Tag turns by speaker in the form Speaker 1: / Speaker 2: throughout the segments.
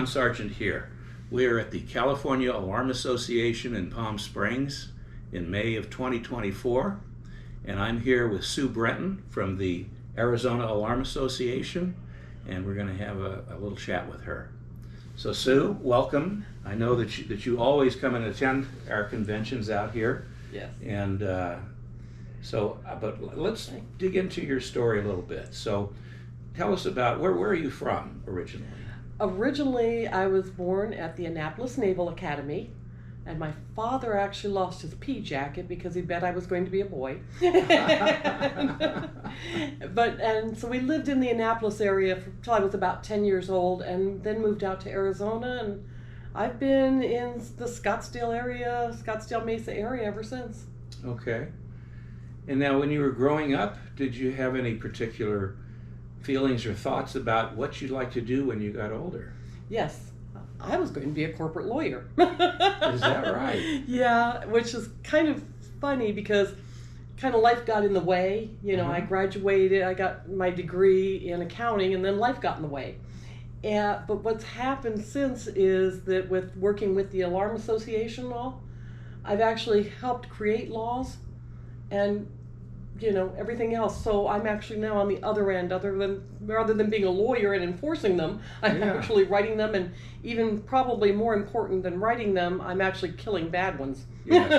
Speaker 1: John Sargent here. We are at the California Alarm Association in Palm Springs in May of 2024, and I'm here with Sue Brenton from the Arizona Alarm Association, and we're going to have a little chat with her. So Sue, welcome. I know that you always come and attend our conventions out here.
Speaker 2: Yes.
Speaker 1: And but let's dig into your story a little bit. So tell us about where are you from originally?
Speaker 2: Originally, I was born at the Annapolis Naval Academy, and my father actually lost his pea jacket because he bet I was going to be a boy. So we lived in the Annapolis area until I was about 10 years old, and then moved out to Arizona, and I've been in the Scottsdale area, Scottsdale Mesa area ever since.
Speaker 1: Okay. And now when you were growing up, did you have any particular feelings or thoughts about what you'd like to do when you got older?
Speaker 2: Yes, I was going to be a corporate lawyer.
Speaker 1: Is that right?
Speaker 2: Yeah, which is kind of funny because kind of life got in the way. You know, I graduated, I got my degree in accounting, and then life got in the way. But what's happened since is that with working with the Alarm Association law, I've actually helped create laws and everything else. So I'm actually now on the other end, rather than being a lawyer and enforcing them, I'm actually writing them, and even probably more important than writing them, I'm actually killing bad ones.
Speaker 1: Yes.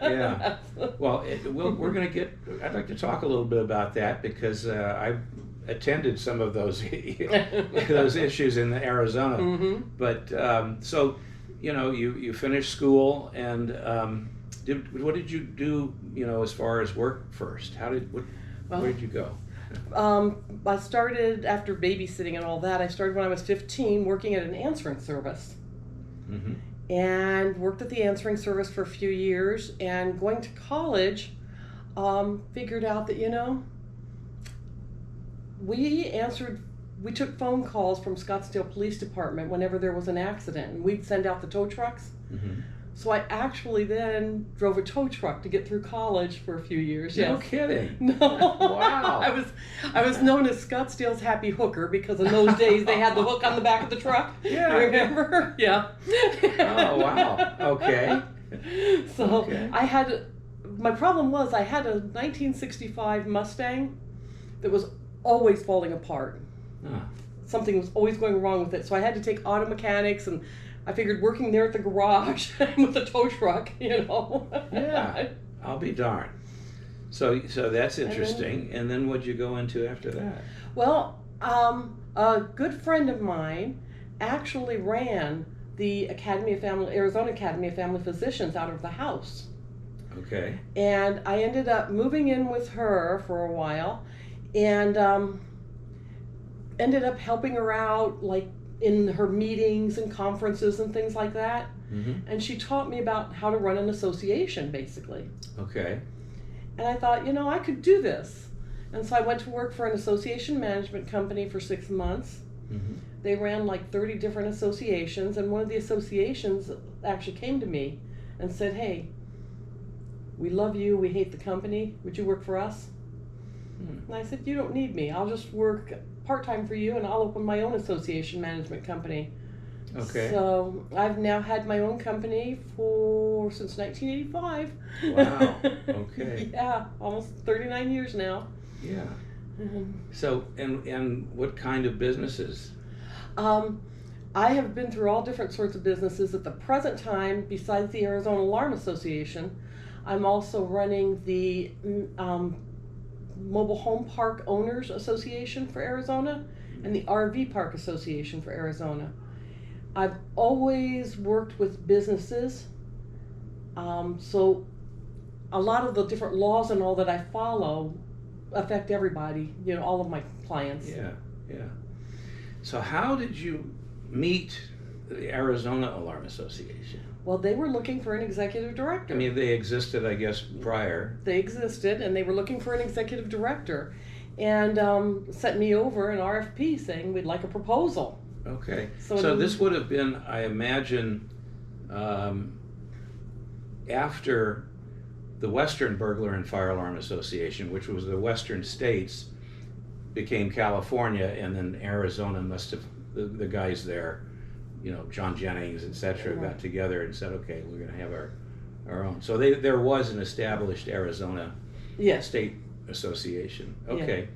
Speaker 1: Yeah. Well, we're going to I'd like to talk a little bit about that because I've attended some of those those issues in Arizona. Mm-hmm. But so you finished school, and what did you do, as far as work first? Where did you go?
Speaker 2: I started after babysitting and all that. I started when I was 15 working at an answering service. Mm-hmm. And worked at the answering service for a few years, and going to college, figured out that, we took phone calls from Scottsdale Police Department whenever there was an accident, and we'd send out the tow trucks. Mm-hmm. So I actually then drove a tow truck to get through college for a few years.
Speaker 1: No
Speaker 2: yes.
Speaker 1: kidding.
Speaker 2: No.
Speaker 1: Wow.
Speaker 2: I was known as Scottsdale's happy hooker because in those days they had the hook on the back of the truck.
Speaker 1: Yeah.
Speaker 2: Remember? Yeah.
Speaker 1: Oh wow. Okay.
Speaker 2: So my problem was I had a 1965 Mustang that was always falling apart. Something was always going wrong with it. So I had to take auto mechanics, and I figured working there at the garage with the tow truck,
Speaker 1: Yeah, I'll be darned. So that's interesting. And then what'd you go into after that?
Speaker 2: Well, a good friend of mine actually ran the Arizona Academy of Family Physicians out of the house.
Speaker 1: Okay.
Speaker 2: And I ended up moving in with her for a while, and ended up helping her out, like in her meetings and conferences and things like that. Mm-hmm. And she taught me about how to run an association, basically.
Speaker 1: Okay.
Speaker 2: And I thought, I could do this. And so I went to work for an association management company for 6 months. Mm-hmm. They ran like 30 different associations, and one of the associations actually came to me and said, "Hey, we love you, we hate the company, would you work for us?" And I said, "You don't need me. I'll just work part-time for you, and I'll open my own association management company."
Speaker 1: Okay.
Speaker 2: So I've now had my own company since 1985.
Speaker 1: Wow. Okay.
Speaker 2: Yeah, almost 39 years now.
Speaker 1: Yeah. Mm-hmm. So, and what kind of businesses?
Speaker 2: I have been through all different sorts of businesses. At the present time, besides the Arizona Alarm Association, I'm also running the Mobile Home Park Owners Association for Arizona and the RV Park Association for Arizona. I've always worked with businesses, so a lot of the different laws and all that I follow affect everybody, all of my clients.
Speaker 1: Yeah. So how did you meet the Arizona Alarm Association?
Speaker 2: Well, they were looking for an executive director.
Speaker 1: I mean, they existed, I guess, prior.
Speaker 2: They existed, and they were looking for an executive director, and sent me over an RFP saying we'd like a proposal.
Speaker 1: Okay. So this would have been, I imagine, after the Western Burglar and Fire Alarm Association, which was the Western states, became California, and then Arizona must have, the guys there, John Jennings, etc.,
Speaker 2: Right.
Speaker 1: got together and said, okay, we're going to have our own. So there was an established Arizona
Speaker 2: Yes.
Speaker 1: State Association. Okay.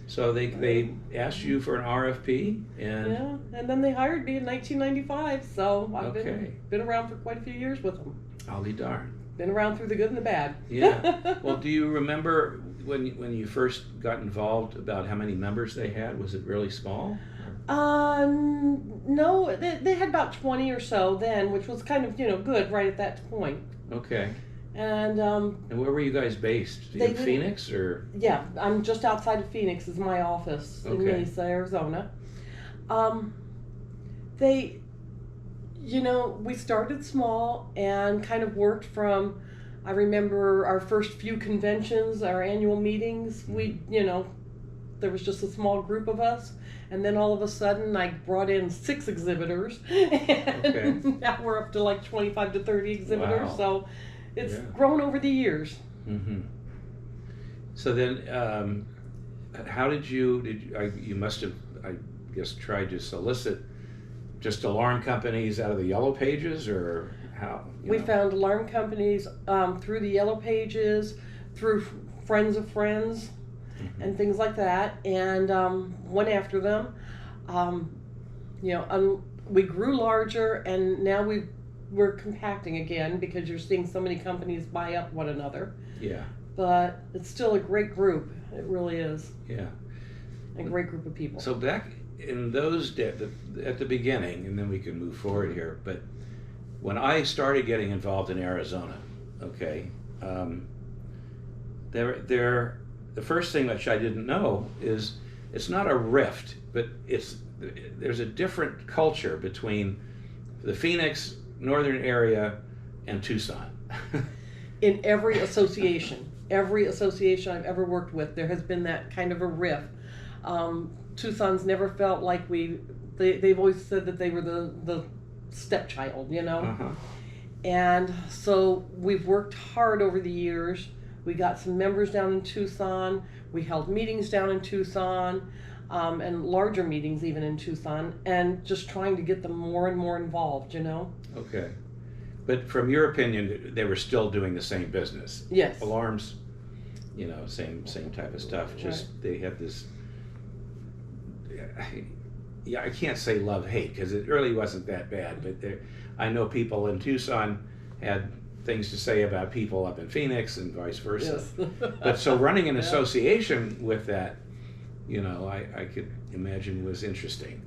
Speaker 1: So they asked you for an RFP, and
Speaker 2: Yeah, and then they hired me in 1995, so I've
Speaker 1: Okay.
Speaker 2: been around for quite a few years with them.
Speaker 1: I'll be darned.
Speaker 2: Been around through the good and the bad.
Speaker 1: Yeah. Well, do you remember when you first got involved about how many members they had? Was it really small?
Speaker 2: No, they had about 20 or so then, which was kind of, good right at that point.
Speaker 1: Okay.
Speaker 2: And
Speaker 1: And where were you guys based?
Speaker 2: They
Speaker 1: In
Speaker 2: didn't-
Speaker 1: Phoenix or?
Speaker 2: yeah, I'm just outside of Phoenix is my office in
Speaker 1: Okay.
Speaker 2: Mesa, Arizona. They, we started small and kind of worked from, I remember our first few conventions, our annual meetings, there was just a small group of us. And then all of a sudden I brought in 6 exhibitors. And
Speaker 1: Okay.
Speaker 2: now we're up to like 25 to 30 exhibitors.
Speaker 1: Wow.
Speaker 2: So it's
Speaker 1: Yeah.
Speaker 2: grown over the years.
Speaker 1: Mm-hmm. So then, how did you must have, I guess, tried to solicit just alarm companies out of the yellow pages, or how?
Speaker 2: We found alarm companies through the yellow pages, through friends of friends,
Speaker 1: Mm-hmm.
Speaker 2: and things like that, and went after them. We grew larger, and now we're compacting again because you're seeing so many companies buy up one another.
Speaker 1: Yeah.
Speaker 2: But it's still a great group. It really is.
Speaker 1: Yeah.
Speaker 2: A great group of people.
Speaker 1: So back in those days, at the beginning, and then we can move forward here, but when I started getting involved in Arizona, okay, the first thing which I didn't know is it's not a rift, but there's a different culture between the Phoenix northern area and Tucson.
Speaker 2: In every association I've ever worked with, there has been that kind of a rift. Tucson's never felt like they've always said that they were the stepchild,
Speaker 1: Uh-huh.
Speaker 2: And so we've worked hard over the years. We got some members down in Tucson. We held meetings down in Tucson, and larger meetings even in Tucson, and just trying to get them more and more involved,
Speaker 1: Okay. But from your opinion, they were still doing the same business.
Speaker 2: Yes.
Speaker 1: Alarms, same type of stuff. Just they had this. Yeah, I can't say love-hate because it really wasn't that bad. But I know people in Tucson had things to say about people up in Phoenix and vice versa.
Speaker 2: Yes.
Speaker 1: But so running an
Speaker 2: Yeah.
Speaker 1: association with that, I could imagine was interesting.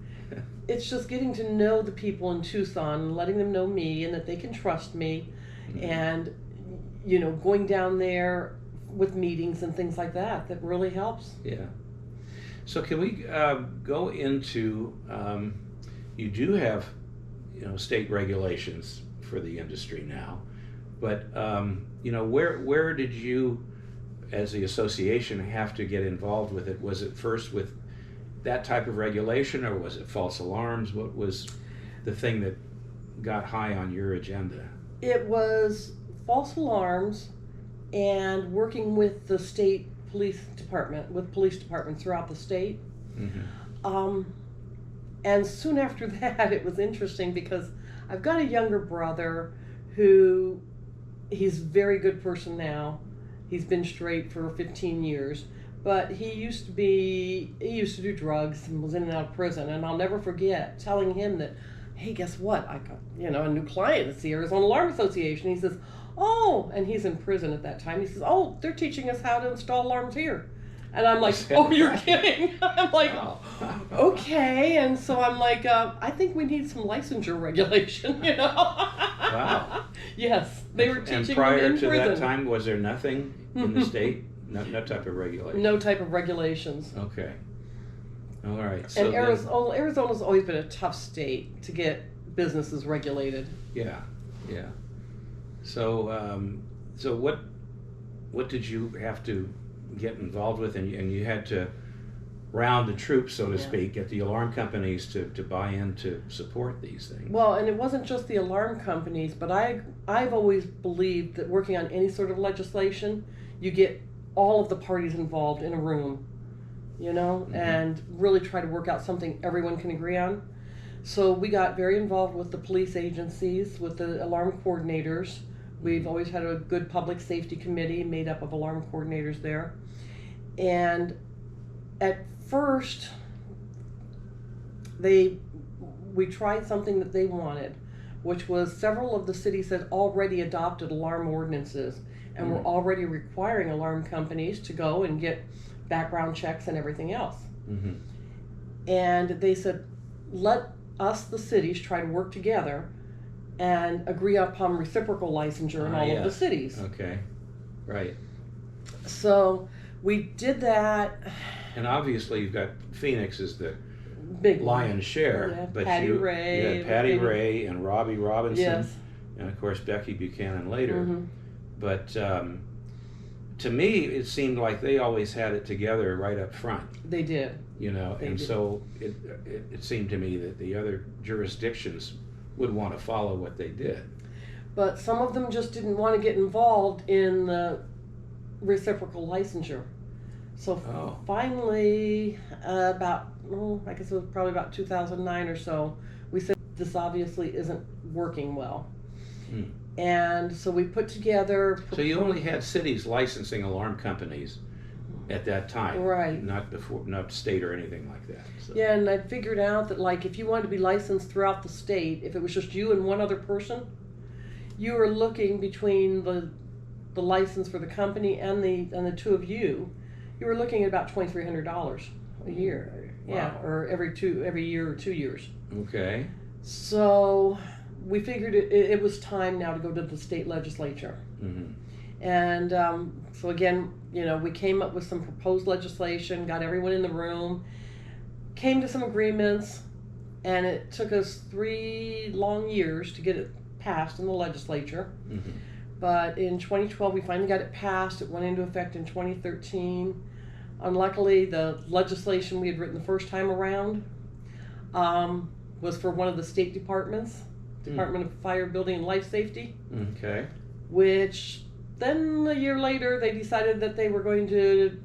Speaker 2: It's just getting to know the people in Tucson and letting them know me and that they can trust me,
Speaker 1: Mhm.
Speaker 2: and going down there with meetings and things like that really helps.
Speaker 1: Yeah. So can we go into, you do have, state regulations for the industry now, but, where did you, as the association, have to get involved with it? Was it first with that type of regulation, or was it false alarms? What was the thing that got high on your agenda?
Speaker 2: It was false alarms and working with the state police department, with police departments throughout the state.
Speaker 1: Mm-hmm.
Speaker 2: And soon after that, it was interesting because I've got a younger brother who, he's a very good person now. He's been straight for 15 years, but he used to do drugs and was in and out of prison. And I'll never forget telling him that, hey, guess what? I got, a new client. It's the Arizona Alarm Association. He says, oh, and he's in prison at that time. He says, oh, they're teaching us how to install alarms here. And I'm like, oh, you're kidding. I'm like,
Speaker 1: Wow.
Speaker 2: okay. And so I'm like, I think we need some licensure regulation,
Speaker 1: Wow.
Speaker 2: Yes, they were teaching
Speaker 1: And prior
Speaker 2: them in
Speaker 1: to
Speaker 2: prison.
Speaker 1: that time, was there nothing in the state? No type of regulation?
Speaker 2: No type of regulations.
Speaker 1: Okay. All right. So
Speaker 2: And
Speaker 1: then-
Speaker 2: Arizona's always been a tough state to get businesses regulated.
Speaker 1: Yeah, yeah. So, so what did you have to get involved with, and you had to round the troops, so to
Speaker 2: Yeah.
Speaker 1: speak, get the alarm companies to buy in to support these things?
Speaker 2: Well, and it wasn't just the alarm companies, but I've always believed that working on any sort of legislation, you get all of the parties involved in a room,
Speaker 1: Mhm.
Speaker 2: and really try to work out something everyone can agree on. So we got very involved with the police agencies, with the alarm coordinators. We've always had a good public safety committee made up of alarm coordinators there. And at first, we tried something that they wanted, which was several of the cities had already adopted alarm ordinances and were already requiring alarm companies to go and get background checks and everything else.
Speaker 1: Mm-hmm.
Speaker 2: And they said, let us, the cities, try to work together and agree upon reciprocal licensure in all of the cities.
Speaker 1: Okay, right.
Speaker 2: So we did that.
Speaker 1: And obviously you've got Phoenix is the
Speaker 2: Big
Speaker 1: lion's share,
Speaker 2: yeah,
Speaker 1: but
Speaker 2: Patty
Speaker 1: you
Speaker 2: Ray,
Speaker 1: had Patty Ray and Robbie Robinson,
Speaker 2: yes.
Speaker 1: and of course Becky Buchanan later.
Speaker 2: Mm-hmm.
Speaker 1: But to me, it seemed like they always had it together right up front.
Speaker 2: They did.
Speaker 1: You know,
Speaker 2: They
Speaker 1: and
Speaker 2: did.
Speaker 1: so it seemed to me that the other jurisdictions would want to follow what they did.
Speaker 2: But some of them just didn't want to get involved in the reciprocal licensure. So finally, I guess it was probably about 2009 or so, we said this obviously isn't working well.
Speaker 1: Hmm.
Speaker 2: And so we put together...
Speaker 1: So you only had cities licensing alarm companies at that time,
Speaker 2: right?
Speaker 1: Not state or anything like that. So.
Speaker 2: Yeah, and I figured out that like if you wanted to be licensed throughout the state, if it was just you and one other person, you were looking between the license for the company and the two of you, you were looking at about $2,300 a year.
Speaker 1: Wow.
Speaker 2: Yeah, or every year or 2 years.
Speaker 1: Okay.
Speaker 2: So we figured it was time now to go to the state legislature.
Speaker 1: Mm-hmm.
Speaker 2: And so again, you know, we came up with some proposed legislation, got everyone in the room, came to some agreements, and it took us 3 long years to get it passed in the legislature.
Speaker 1: Mm-hmm.
Speaker 2: But in 2012, we finally got it passed. It went into effect in 2013. Unluckily, the legislation we had written the first time around was for one of the state departments, Department of Fire, Building, and Life Safety.
Speaker 1: Okay.
Speaker 2: Which then a year later, they decided that they were going to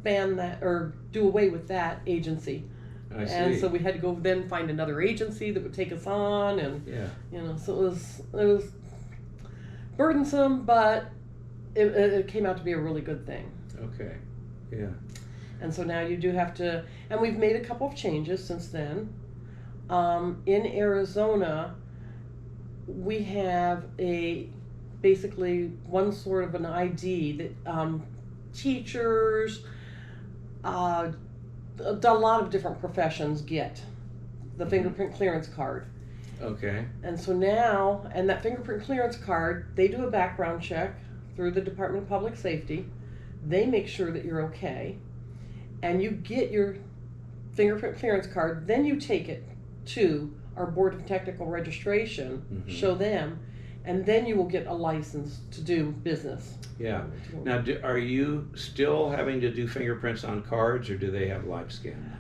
Speaker 2: ban that or do away with that agency.
Speaker 1: I see.
Speaker 2: And so we had to go then find another agency that would take us on, and
Speaker 1: Yeah.
Speaker 2: you know, so it was burdensome, but it came out to be a really good thing.
Speaker 1: Okay. Yeah.
Speaker 2: And so now you do have to, and we've made a couple of changes since then. In Arizona, we have basically one sort of an ID that teachers, a lot of different professions get, the fingerprint clearance card.
Speaker 1: Okay.
Speaker 2: And so now, and that fingerprint clearance card, they do a background check through the Department of Public Safety. They make sure that you're okay. And you get your fingerprint clearance card, then you take it to our Board of Technical Registration, show them, and then you will get a license to do business.
Speaker 1: Yeah. Now, are you still having to do fingerprints on cards, or do they have live scan?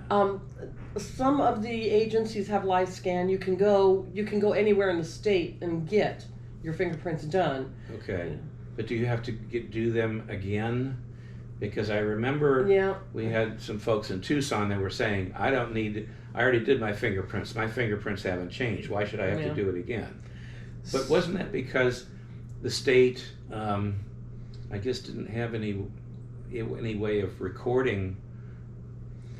Speaker 2: Some of the agencies have live scan. You can go anywhere in the state and get your fingerprints done.
Speaker 1: Okay. But do you have to do them again? Because I remember we had some folks in Tucson that were saying, I already did my fingerprints. My fingerprints haven't changed. Why should I have to do it again? But wasn't that because the state, I guess, didn't have any way of recording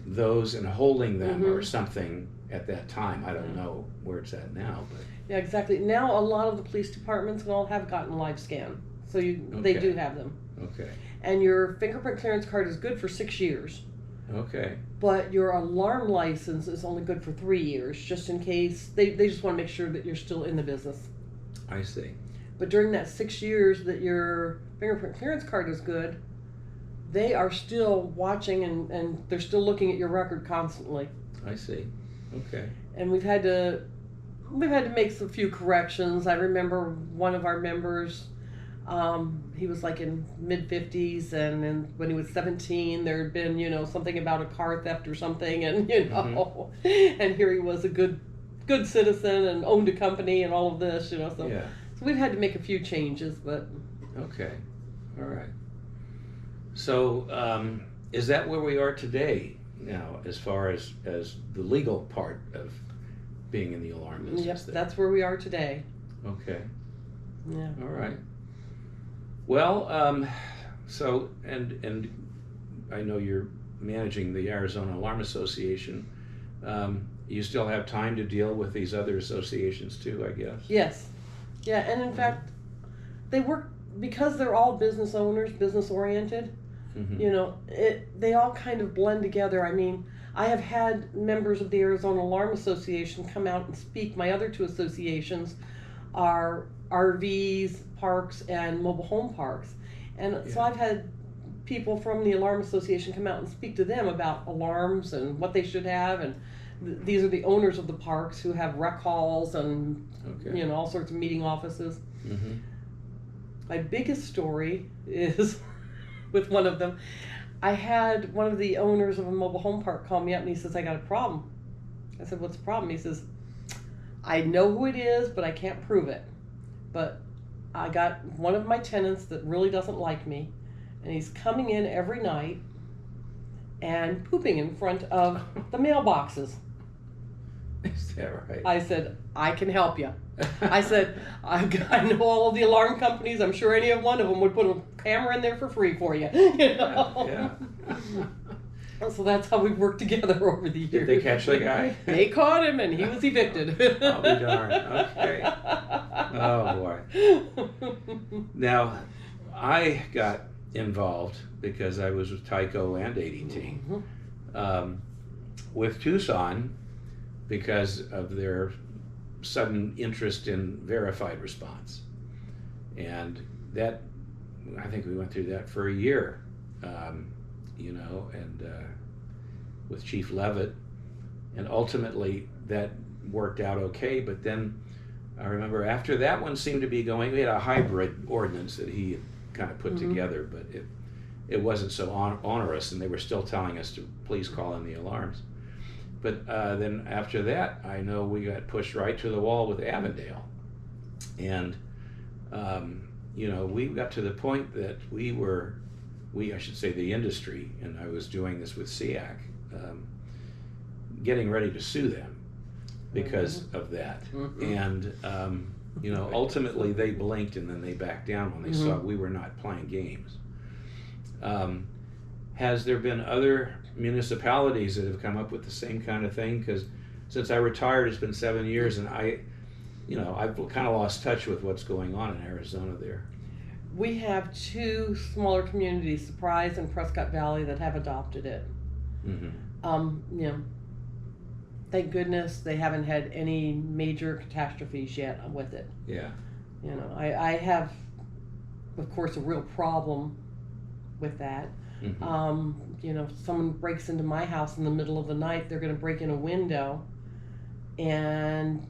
Speaker 1: those and holding them or something at that time? I don't know where it's at now. But
Speaker 2: yeah, exactly. Now a lot of the police departments and all have gotten live scan, so they do have them.
Speaker 1: Okay.
Speaker 2: And your fingerprint clearance card is good for 6 years.
Speaker 1: Okay.
Speaker 2: But your alarm license is only good for 3 years, just in case they just want to make sure that you're still in the business.
Speaker 1: I see.
Speaker 2: But during that 6 years that your fingerprint clearance card is good, they are still watching and they're still looking at your record constantly.
Speaker 1: I see. Okay.
Speaker 2: And we've had to make a few corrections. I remember one of our members, he was like in mid-50s, and then when he was 17, there had been, something about a car theft or something, and and here he was a good citizen and owned a company and all of this, so we've had to make a few changes, but
Speaker 1: okay, all right. So is that where we are today now, as far as the legal part of being in the alarm business.
Speaker 2: Yep,
Speaker 1: there.
Speaker 2: that's where we are today.
Speaker 1: Okay.
Speaker 2: Yeah.
Speaker 1: All right. Well, so and I know you're managing the Arizona Alarm Association. You still have time to deal with these other associations too, I guess.
Speaker 2: Yes. Yeah, and in fact, they work because they're all business owners, business oriented.
Speaker 1: Mm-hmm.
Speaker 2: You know, they all kind of blend together. I mean, I have had members of the Arizona Alarm Association come out and speak. My other two associations are RVs, parks, and mobile home parks. And so I've had people from the Alarm Association come out and speak to them about alarms and what they should have. And these are the owners of the parks who have rec halls and, you know, all sorts of meeting offices.
Speaker 1: Mm-hmm.
Speaker 2: My biggest story is with one of them. I had one of the owners of a mobile home park call me up and he says, I got a problem. I said, what's the problem? He says, I know who it is, but I can't prove it. But I got one of my tenants that really doesn't like me, and he's coming in every night and pooping in front of the mailboxes.
Speaker 1: Is that right?
Speaker 2: I said, I can help you. I said, I know all of the alarm companies. I'm sure any one of them would put a camera in there for free for you. You know?
Speaker 1: Yeah.
Speaker 2: So that's how we've worked together over the years.
Speaker 1: Did they catch the guy?
Speaker 2: They caught him and he was evicted.
Speaker 1: I'll be darned. Okay. Oh boy. Now, I got involved because I was with Tyco and ADT. With Tucson, because of their sudden interest in verified response. And that, I think we went through that for a year, you know, and with Chief Levitt. And ultimately that worked out okay, but then I remember after that one seemed to be going, we had a hybrid ordinance that he had kind of put together, but it wasn't so onerous, and they were still telling us to please call in the alarms. But then after that, I know we got pushed right to the wall with Avondale. And, you know, we got to the point that I should say the industry, and I was doing this with SEAC, getting ready to sue them because of that. And, you know, ultimately they blinked and then they backed down when they saw we were not playing games. Has there been other municipalities that have come up with the same kind of thing? Because since I retired, it's been 7 years, and I've kind of lost touch with what's going on in Arizona there.
Speaker 2: We have two smaller communities, Surprise and Prescott Valley, that have adopted it. You know, thank goodness they haven't had any major catastrophes yet with it.
Speaker 1: Yeah.
Speaker 2: You know, I have, of course, a real problem with that. You know, if someone breaks into my house in the middle of the night, they're going to break in a window, and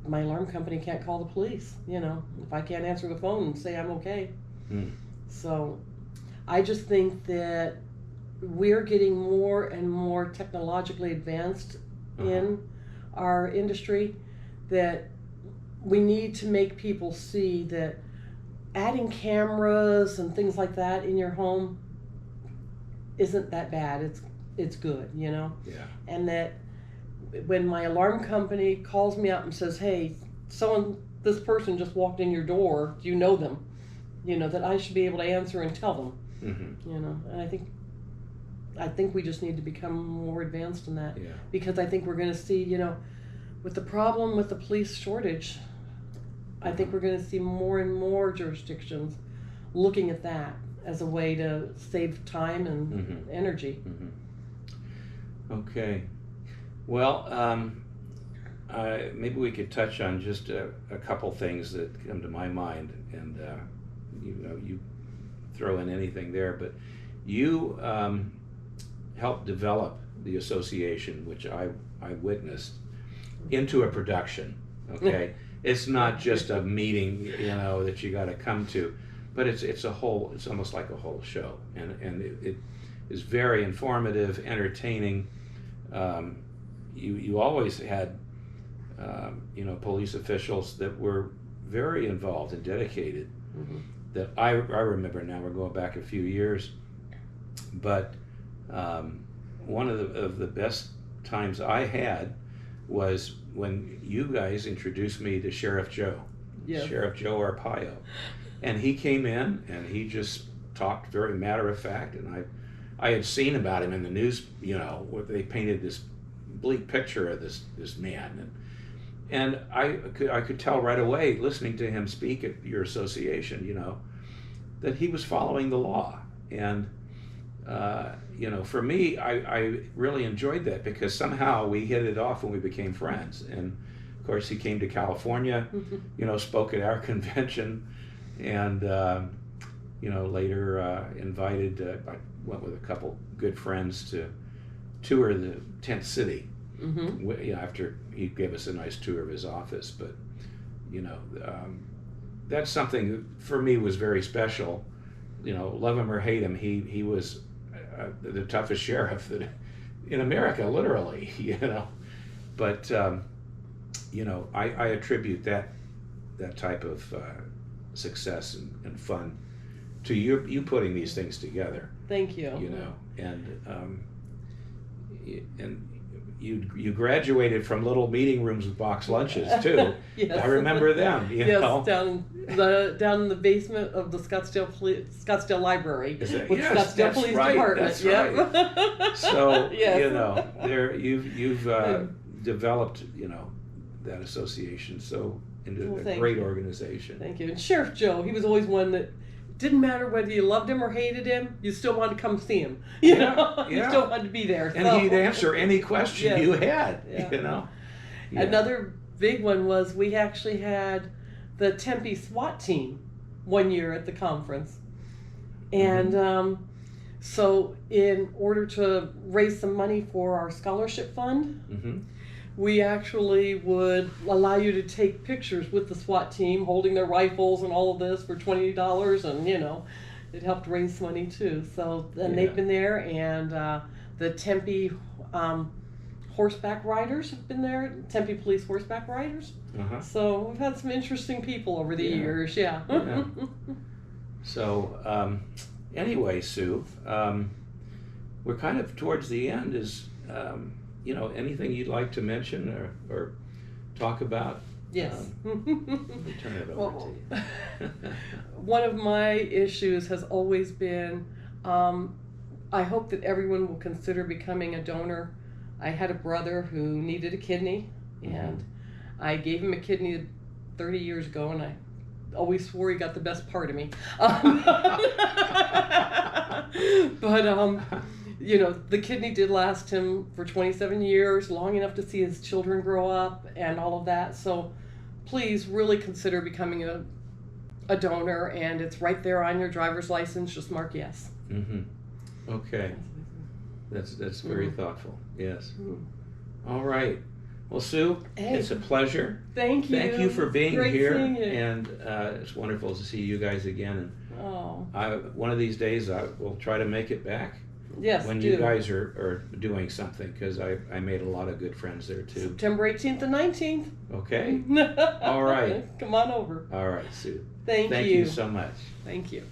Speaker 2: my alarm company can't call the police. You know, if I can't answer the phone and say I'm okay. So I just think that we're getting more and more technologically advanced in our industry, that we need to make people see that adding cameras and things like that in your home isn't that bad. It's good, you know?
Speaker 1: Yeah.
Speaker 2: And that when my alarm company calls me up and says, hey, this person just walked in your door, do you know them? You know, that I should be able to answer and tell them. You know, and I think we just need to become more advanced in that.
Speaker 1: Yeah.
Speaker 2: Because I think we're going to see, you know, with the problem with the police shortage, I think we're going to see more and more jurisdictions looking at that as a way to save time and energy. Okay.
Speaker 1: Well, maybe we could touch on just a couple things that come to my mind, and you know, you throw in anything there, but you helped develop the association, which I witnessed, into a production. Okay. It's not just a meeting, you know, that you got to come to, but it's a whole. It's almost like a whole show, and it is very informative, entertaining. You always had, you know, police officials that were very involved and dedicated. That I remember now. We're going back a few years, but one of the best times I had was when you guys introduced me to Sheriff Joe,
Speaker 2: Yes.
Speaker 1: Sheriff Joe Arpaio. And he came in and he just talked very matter of fact, and I had seen about him in the news, where they painted this bleak picture of this man, and I could tell right away, listening to him speak at your association, that he was following the law. And for me, I really enjoyed that, because somehow we hit it off when we became friends. And of course, he came to California, spoke at our convention, and later invited. I went with a couple good friends to tour the tent city. After he gave us a nice tour of his office, but that's something that for me was very special. Love him or hate him, he was the toughest sheriff that in America, literally. But I attribute that type of success and fun to you putting these things together.
Speaker 2: Thank you.
Speaker 1: And you graduated from little meeting rooms with box lunches too.
Speaker 2: Yes.
Speaker 1: I remember them.
Speaker 2: Yes, down in the basement of the Scottsdale Library with
Speaker 1: yes,
Speaker 2: Scottsdale Police Department.
Speaker 1: That's right. So
Speaker 2: Yes.
Speaker 1: you've developed that association into a great organization.
Speaker 2: Thank you. And Sheriff Joe, he was always one that didn't matter whether you loved him or hated him, you still wanted to come see him. You still wanted to be there.
Speaker 1: And he'd answer any question you had. Yeah.
Speaker 2: Another big one was we actually had the Tempe SWAT team one year at the conference. And so in order to raise some money for our scholarship fund, we actually would allow you to take pictures with the SWAT team holding their rifles and all of this for $20, and it helped raise money too. So then they've been there, and the Tempe horseback riders have been there, Tempe Police horseback riders. So we've had some interesting people over the years.
Speaker 1: So anyway, Sue, we're kind of towards the end. Is anything you'd like to mention or talk about?
Speaker 2: Yes.
Speaker 1: Let me turn it over to you.
Speaker 2: One of my issues has always been, I hope that everyone will consider becoming a donor. I had a brother who needed a kidney, and I gave him a kidney 30 years ago, and I always swore he got the best part of me. But the kidney did last him for 27 years, long enough to see his children grow up and all of that. So please really consider becoming a donor, and it's right there on your driver's license. Just mark yes.
Speaker 1: Okay. That's very thoughtful. Yes. All right. Well, Sue, it's a pleasure.
Speaker 2: Thank you.
Speaker 1: Thank you for being
Speaker 2: Great
Speaker 1: here,
Speaker 2: seeing you.
Speaker 1: and it's wonderful to see you guys again. And one of these days I will try to make it back.
Speaker 2: Yes,
Speaker 1: when you guys are doing something, because I made a lot of good friends there too.
Speaker 2: September 18th and 19th.
Speaker 1: Okay. All right.
Speaker 2: Come on over.
Speaker 1: All right, Sue.
Speaker 2: Thank you.
Speaker 1: Thank you so much.
Speaker 2: Thank you.